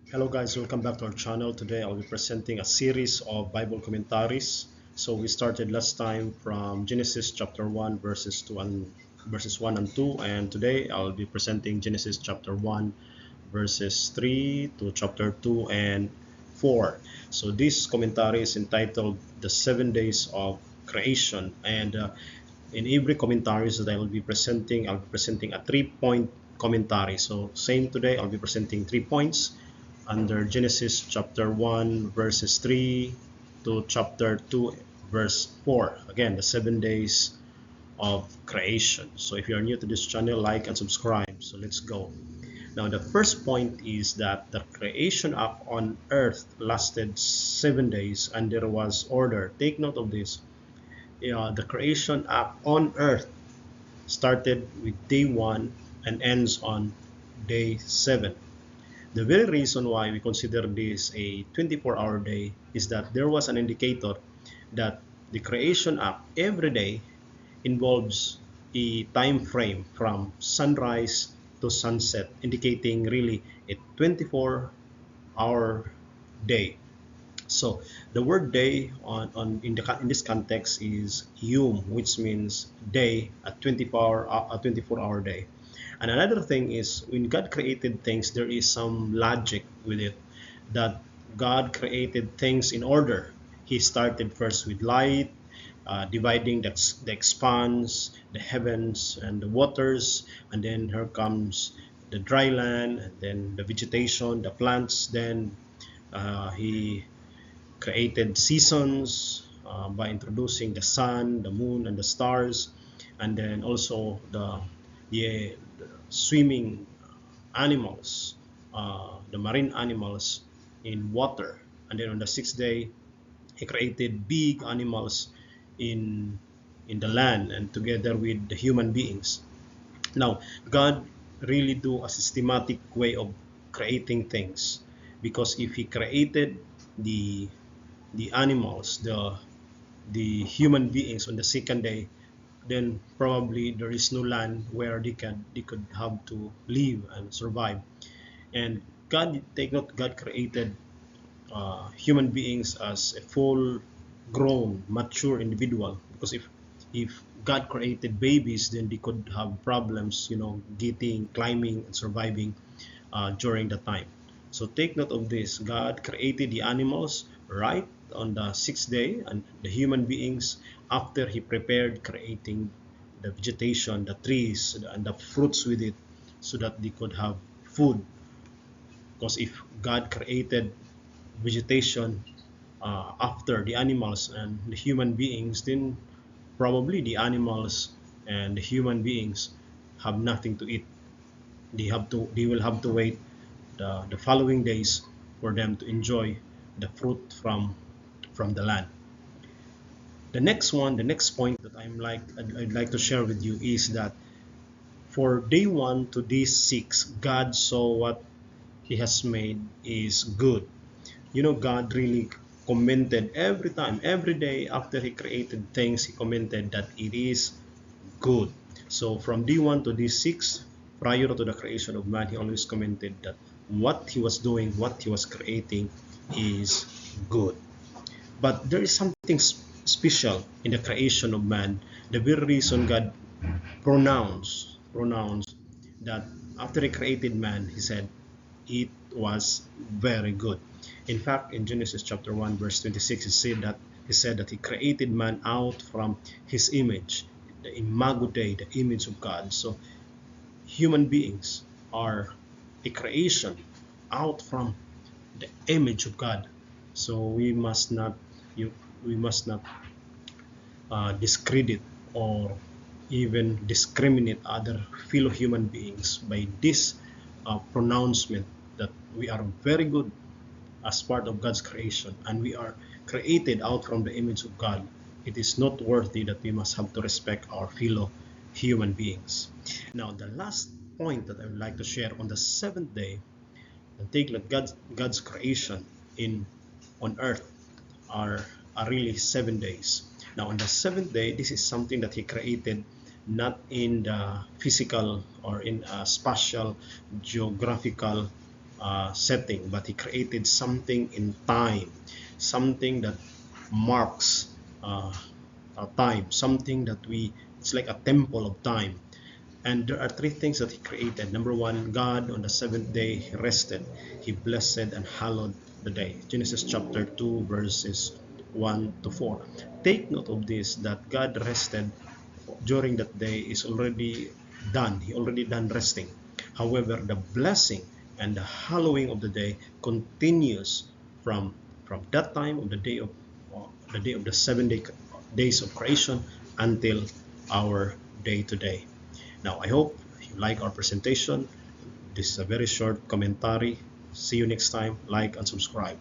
Hello guys, welcome back to our channel. Today I'll be presenting a series of Bible commentaries. So we started last time from Genesis chapter 1 verses 1 and 2, and today I'll be presenting Genesis chapter 1 verses 3 to chapter 2 and 4. So this commentary is entitled The 7 Days of Creation, and in every commentaries that I'll be presenting a 3-point commentary. So same today, I'll be presenting 3 points under Genesis chapter 1 verses 3 to chapter 2 verse 4. Again, the 7 days of creation. So if you're new to this channel, like and subscribe. So let's go. Now the first point is that the creation act on earth lasted 7 days and there was order. Take note of this. The creation act on earth started with day 1 and ends on day 7. The very reason why we consider this a 24-hour day is that there was an indicator that the creation act every day involves a time frame from sunrise to sunset, indicating really a 24-hour day. So the word day in this context is yom, which means day, a 24-hour day. And another thing is when God created things, there is some logic with it that God created things in order. He started first with light, dividing the expanse, the heavens, and the waters, and then here comes the dry land, and then the vegetation, the plants. Then he created seasons by introducing the sun, the moon, and the stars, and then also the swimming animals, the marine animals in water. And then on the sixth day, he created big animals in the land and together with the human beings. Now, God really do a systematic way of creating things, because if he created the animals, the human beings on the second day, then probably there is no land where they could have to live and survive. And God, take note, God created human beings as a full grown mature individual, because if God created babies, then they could have problems, getting, climbing, and surviving during the time. So take note of this. God created the animals right on the sixth day, and the human beings after he prepared creating the vegetation, the trees, and the fruits with it, so that they could have food. Because if God created vegetation after the animals and the human beings, then probably the animals and the human beings have nothing to eat. They will have to wait the following days for them to enjoy the fruit from the land. The next point that I'd like to share with you is that for day 1 to day 6, God saw what he has made is good. God really commented every time, every day after he created things, he commented that it is good. So from day 1 to day 6, prior to the creation of man, he always commented that what he was doing, what he was creating is good. But there is something special in the creation of man. The very reason God pronounced that after he created man, he said it was very good. In fact, in Genesis chapter 1 verse 26, he said that he created man out from his image, the imago Dei, the image of God. So human beings are a creation out from the image of God. So you, we must not discredit or even discriminate other fellow human beings by this pronouncement that we are very good as part of God's creation and we are created out from the image of God. It is not worthy that we must have to respect our fellow human beings. Now, the last point that I would like to share, on the seventh day, and take like God's creation in on earth are really 7 days. Now on the seventh day, this is something that he created not in the physical or in a spatial geographical setting, but he created something in time, something that marks uh, time, something that we, it's like a temple of time. And there are three things that he created. Number one, God on the seventh day he rested. He blessed and hallowed the day. Genesis chapter 2, verses 1 to 4. Take note of this, that God rested during that day is already done. He already done resting. However, the blessing and the hallowing of the day continues from that time of the day of the 7 days of creation until our day to day. Now, I hope you like our presentation. This is a very short commentary. See you next time. Like and subscribe.